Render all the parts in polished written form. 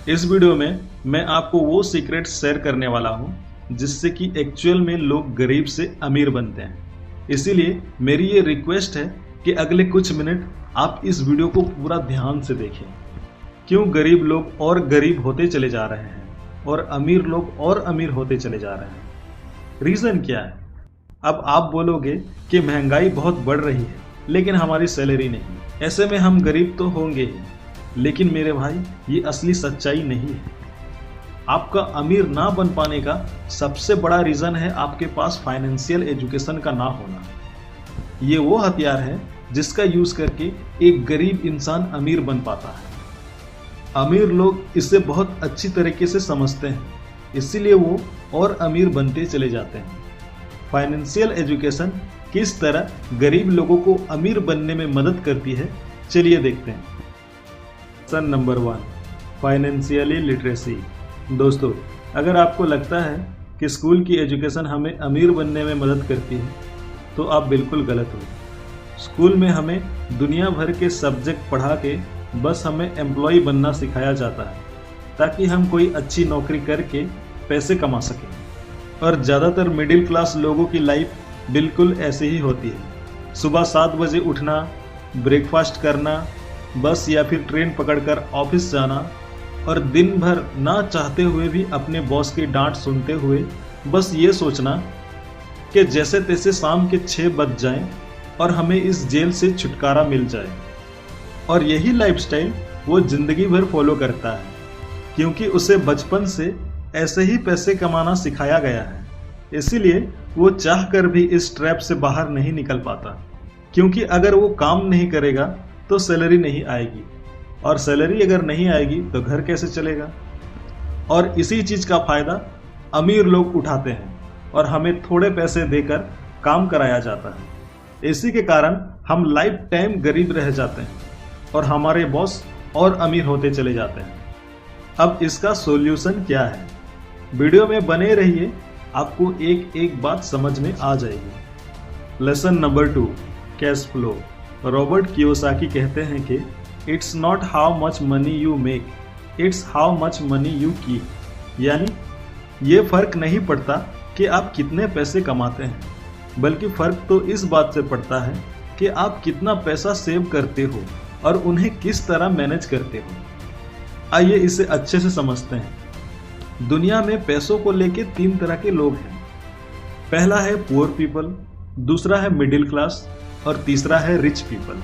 इस वीडियो में मैं आपको वो सीक्रेट शेयर करने वाला हूँ जिससे कि एक्चुअल में लोग गरीब से अमीर बनते हैं। इसीलिए मेरी ये रिक्वेस्ट है कि अगले कुछ मिनट आप इस वीडियो को पूरा ध्यान से देखें। क्यों गरीब लोग और गरीब होते चले जा रहे हैं और अमीर लोग और अमीर होते चले जा रहे हैं? रीज़न क्या है? अब आप बोलोगे कि महंगाई बहुत बढ़ रही है लेकिन हमारी सैलरी नहीं। ऐसे में हम गरीब तो होंगे ही, लेकिन मेरे भाई ये असली सच्चाई नहीं है। आपका अमीर ना बन पाने का सबसे बड़ा रीज़न है आपके पास फाइनेंशियल एजुकेशन का ना होना। ये वो हथियार है जिसका यूज़ करके एक गरीब इंसान अमीर बन पाता है। अमीर लोग इसे बहुत अच्छी तरीके से समझते हैं, इसीलिए वो और अमीर बनते चले जाते हैं। फाइनेंशियल एजुकेशन किस तरह गरीब लोगों को अमीर बनने में मदद करती है, चलिए देखते हैं। Lesson number 1, financially literacy. दोस्तों, अगर आपको लगता है कि स्कूल की एजुकेशन हमें अमीर बनने में मदद करती है तो आप बिल्कुल गलत हो। स्कूल में हमें दुनिया भर के सब्जेक्ट पढ़ा के बस हमें एम्प्लॉय बनना सिखाया जाता है ताकि हम कोई अच्छी नौकरी करके पैसे कमा सकें। और ज़्यादातर मिडिल क्लास लोगों की लाइफ बिल्कुल ऐसे ही होती है। सुबह 7 बजे उठना, ब्रेकफास्ट करना, बस या फिर ट्रेन पकड़कर ऑफिस जाना और दिन भर ना चाहते हुए भी अपने बॉस की डांट सुनते हुए बस ये सोचना कि जैसे तैसे शाम के 6 बज जाएं और हमें इस जेल से छुटकारा मिल जाए। और यही लाइफस्टाइल वो ज़िंदगी भर फॉलो करता है क्योंकि उसे बचपन से ऐसे ही पैसे कमाना सिखाया गया है। इसीलिए वो चाहकर भी इस ट्रैप से बाहर नहीं निकल पाता, क्योंकि अगर वो काम नहीं करेगा तो सैलरी नहीं आएगी, और सैलरी अगर नहीं आएगी तो घर कैसे चलेगा। और इसी चीज़ का फ़ायदा अमीर लोग उठाते हैं और हमें थोड़े पैसे देकर काम कराया जाता है। इसी के कारण हम लाइफ टाइम गरीब रह जाते हैं और हमारे बॉस और अमीर होते चले जाते हैं। अब इसका सॉल्यूशन क्या है? वीडियो में बने रहिए, आपको एक एक बात समझ में आ जाएगी। Lesson number 2, cash flow. Robert Kiyosaki कहते हैं कि it's not how much money you make, it's how much money you keep. यानी ये फ़र्क नहीं पड़ता कि आप कितने पैसे कमाते हैं, बल्कि फ़र्क तो इस बात से पड़ता है कि आप कितना पैसा सेव करते हो और उन्हें किस तरह मैनेज करते हो। आइए इसे अच्छे से समझते हैं। दुनिया में पैसों को लेके 3 तरह के लोग हैं। पहला है पुअर पीपल, दूसरा है मिडिल क्लास और तीसरा है रिच पीपल।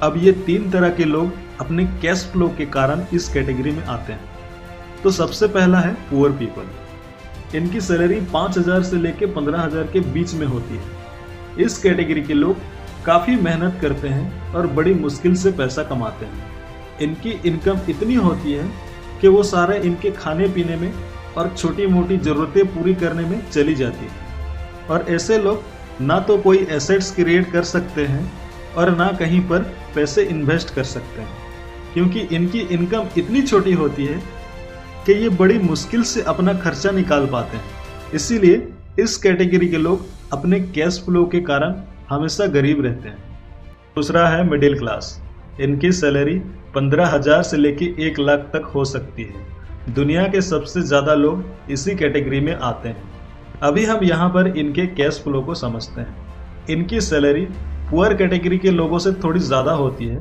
अब ये 3 तरह के लोग अपने कैश फ्लो के कारण इस कैटेगरी में आते हैं। तो सबसे पहला है पुअर पीपल। इनकी सैलरी 5,000 से लेके 15,000 के बीच में होती है। इस कैटेगरी के लोग काफ़ी मेहनत करते हैं और बड़ी मुश्किल से पैसा कमाते हैं। इनकी इनकम इतनी होती है कि वो सारे इनके खाने पीने में और छोटी मोटी ज़रूरतें पूरी करने में चली जाती है। और ऐसे लोग ना तो कोई एसेट्स क्रिएट कर सकते हैं और ना कहीं पर पैसे इन्वेस्ट कर सकते हैं, क्योंकि इनकी इनकम इतनी छोटी होती है कि ये बड़ी मुश्किल से अपना खर्चा निकाल पाते हैं। इसीलिए इस कैटेगरी के लोग अपने कैश फ्लो के कारण हमेशा गरीब रहते हैं। दूसरा है मिडिल क्लास। इनकी सैलरी 15,000 से लेके 1 लाख तक हो सकती है। दुनिया के सबसे ज़्यादा लोग इसी कैटेगरी में आते हैं। अभी हम यहाँ पर इनके कैश फ्लो को समझते हैं। इनकी सैलरी पुअर कैटेगरी के लोगों से थोड़ी ज़्यादा होती है।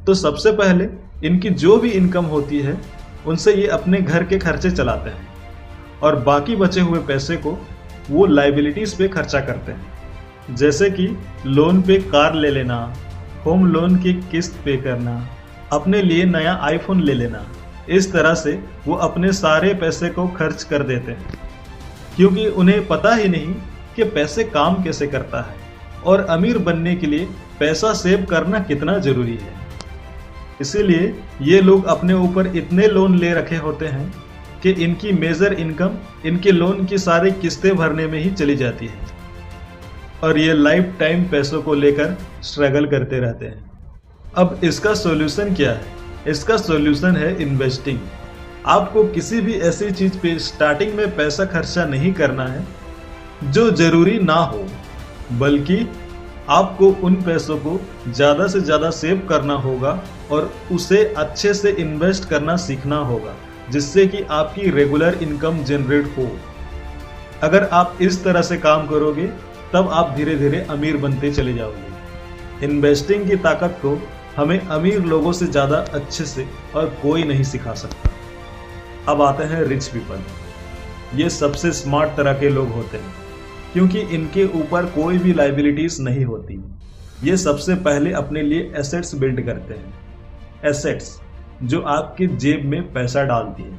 तो सबसे पहले इनकी जो भी इनकम होती है उनसे ये अपने घर के खर्चे चलाते हैं और बाकी बचे हुए पैसे को वो लाइबिलिटीज़ पे खर्चा करते हैं, जैसे कि लोन पे कार ले लेना, होम लोन की किस्त पे करना, अपने लिए नया आईफोन ले लेना। इस तरह से वो अपने सारे पैसे को खर्च कर देते हैं, क्योंकि उन्हें पता ही नहीं कि पैसे काम कैसे करता है और अमीर बनने के लिए पैसा सेव करना कितना ज़रूरी है। इसीलिए ये लोग अपने ऊपर इतने लोन ले रखे होते हैं कि इनकी मेजर इनकम इनके लोन की सारी किस्तें भरने में ही चली जाती है और ये लाइफ टाइम पैसों को लेकर स्ट्रगल करते रहते हैं। अब इसका सॉल्यूशन क्या है? इसका सॉल्यूशन है इन्वेस्टिंग। आपको किसी भी ऐसी चीज़ पे स्टार्टिंग में पैसा खर्चा नहीं करना है जो ज़रूरी ना हो, बल्कि आपको उन पैसों को ज़्यादा से ज़्यादा सेव करना होगा और उसे अच्छे से इन्वेस्ट करना सीखना होगा। जिससे कि आपकी रेगुलर इनकम जनरेट हो। अगर आप इस तरह से काम करोगे तब आप धीरे धीरे अमीर बनते चले जाओगे। इन्वेस्टिंग की ताकत को हमें अमीर लोगों से ज़्यादा अच्छे से और कोई नहीं सिखा सकता। अब आते हैं रिच पीपल। ये सबसे स्मार्ट तरह के लोग होते हैं क्योंकि इनके ऊपर कोई भी लाइबिलिटीज नहीं होती। ये सबसे पहले अपने लिए एसेट्स बिल्ड करते हैं। एसेट्स जो आपकी जेब में पैसा डालती है,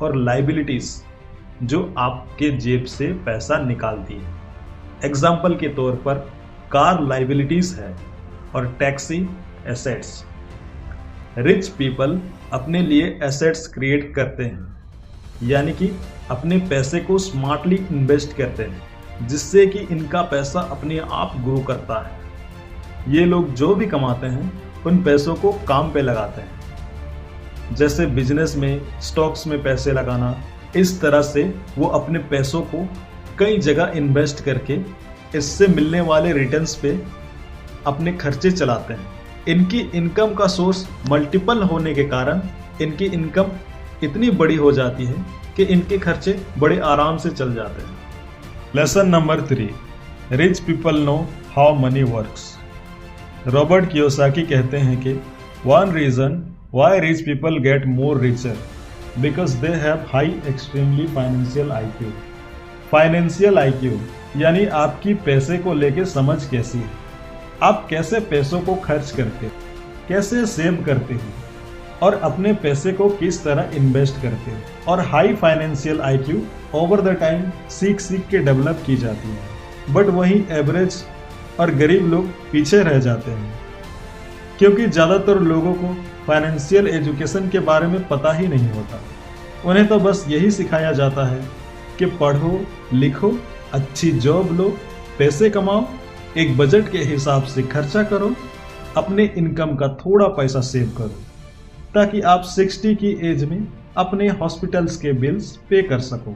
और लाइबिलिटीज जो आपके जेब से पैसा निकालती है। एग्जाम्पल के तौर पर कार लाइबिलिटीज है और टैक्सी एसेट्स। रिच पीपल अपने लिए एसेट्स क्रिएट करते हैं, यानी कि अपने पैसे को स्मार्टली इन्वेस्ट करते हैं, जिससे कि इनका पैसा अपने आप ग्रो करता है। ये लोग जो भी कमाते हैं उन पैसों को काम पे लगाते हैं, जैसे बिजनेस में, स्टॉक्स में पैसे लगाना। इस तरह से वो अपने पैसों को कई जगह इन्वेस्ट करके इससे मिलने वाले रिटर्न्स पे अपने खर्चे चलाते हैं। इनकी इनकम का सोर्स मल्टीपल होने के कारण इनकी इनकम इतनी बड़ी हो जाती है कि इनके खर्चे बड़े आराम से चल जाते हैं। Lesson number 3, rich people know how money works. Robert Kiyosaki कहते हैं कि one reason why rich people get more richer because they have high extremely financial IQ। Financial IQ यानी आपकी पैसे को लेके समझ कैसी है, आप कैसे पैसों को खर्च करते, कैसे सेव करते हो और अपने पैसे को किस तरह इन्वेस्ट करते हो। और high financial IQ over the time सीख के डेवलप की जाती है। बट वहीं एवरेज और गरीब लोग पीछे रह जाते हैं, क्योंकि ज़्यादातर लोगों को फाइनेंशियल एजुकेशन के बारे में पता ही नहीं होता। उन्हें तो बस यही सिखाया जाता है कि पढ़ो लिखो, अच्छी जॉब लो, पैसे कमाओ, एक बजट के हिसाब से खर्चा करो, अपने इनकम का थोड़ा पैसा सेव करो, ताकि आप 60 की एज में अपने हॉस्पिटल्स के बिल्स पे कर सको।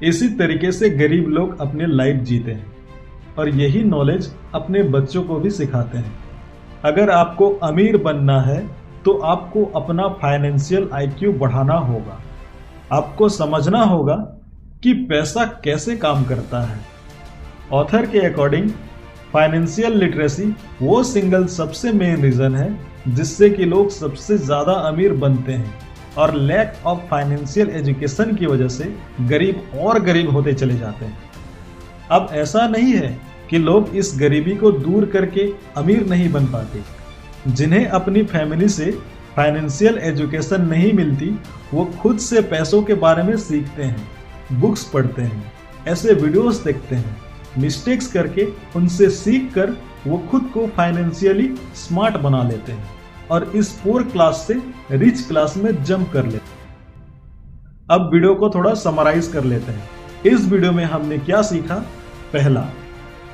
इसी तरीके से गरीब लोग अपने लाइफ जीते हैं और यही नॉलेज अपने बच्चों को भी सिखाते हैं। अगर आपको अमीर बनना है तो आपको अपना फाइनेंशियल IQ बढ़ाना होगा। आपको समझना होगा कि पैसा कैसे काम करता है। ऑथर के अकॉर्डिंग फाइनेंशियल लिटरेसी वो सिंगल सबसे मेन रीजन है जिससे कि लोग सबसे ज़्यादा अमीर बनते हैं, और लैक ऑफ फाइनेंशियल एजुकेशन की वजह से गरीब और गरीब होते चले जाते हैं। अब ऐसा नहीं है कि लोग इस गरीबी को दूर करके अमीर नहीं बन पाते। जिन्हें अपनी फैमिली से फाइनेंशियल एजुकेशन नहीं मिलती, वो खुद से पैसों के बारे में सीखते हैं, बुक्स पढ़ते हैं, ऐसे वीडियोस देखते हैं, मिस्टेक्स करके उनसे सीख कर वो खुद को फाइनेंशियली स्मार्ट बना लेते हैं और इस पुअर क्लास से रिच क्लास में जंप कर लेते हैं। अब वीडियो को थोड़ा समराइज कर लेते हैं। इस वीडियो में हमने क्या सीखा? पहला,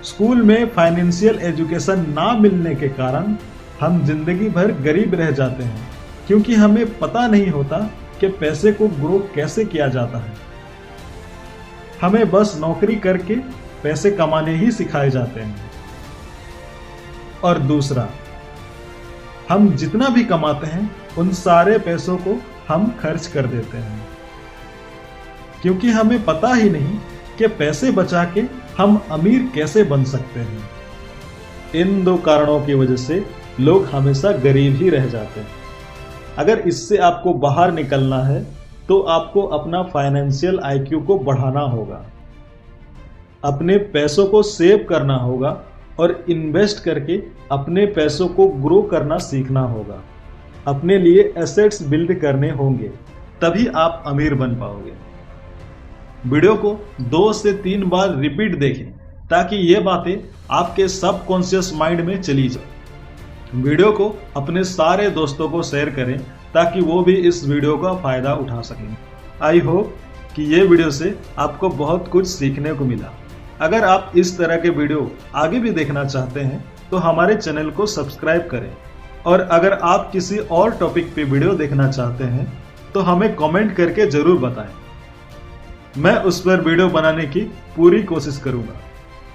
स्कूल में फाइनेंशियल एजुकेशन ना मिलने के कारण हम जिंदगी भर गरीब रह जाते हैं, क्योंकि हमें पता नहीं होता कि पैसे को ग्रो कैसे किया जाता है। हमें बस नौकरी करके पैसे कमाने ही सिखाए जाते हैं। और दूसरा, हम जितना भी कमाते हैं उन सारे पैसों को हम खर्च कर देते हैं, क्योंकि हमें पता ही नहीं कि पैसे बचा के हम अमीर कैसे बन सकते हैं। इन दो कारणों की वजह से लोग हमेशा गरीब ही रह जाते हैं। अगर इससे आपको बाहर निकलना है तो आपको अपना फाइनेंशियल IQ को बढ़ाना होगा, अपने पैसों को सेव करना होगा और इन्वेस्ट करके अपने पैसों को ग्रो करना सीखना होगा। अपने लिए एसेट्स बिल्ड करने होंगे, तभी आप अमीर बन पाओगे। वीडियो को 2 से 3 बार रिपीट देखें ताकि ये बातें आपके सबकॉन्शियस माइंड में चली जाए। वीडियो को अपने सारे दोस्तों को शेयर करें ताकि वो भी इस वीडियो का फायदा उठा सकें। आई होप कि ये वीडियो से आपको बहुत कुछ सीखने को मिला। अगर आप इस तरह के वीडियो आगे भी देखना चाहते हैं तो हमारे चैनल को सब्सक्राइब करें, और अगर आप किसी और टॉपिक पे वीडियो देखना चाहते हैं तो हमें कमेंट करके जरूर बताएं। मैं उस पर वीडियो बनाने की पूरी कोशिश करूंगा।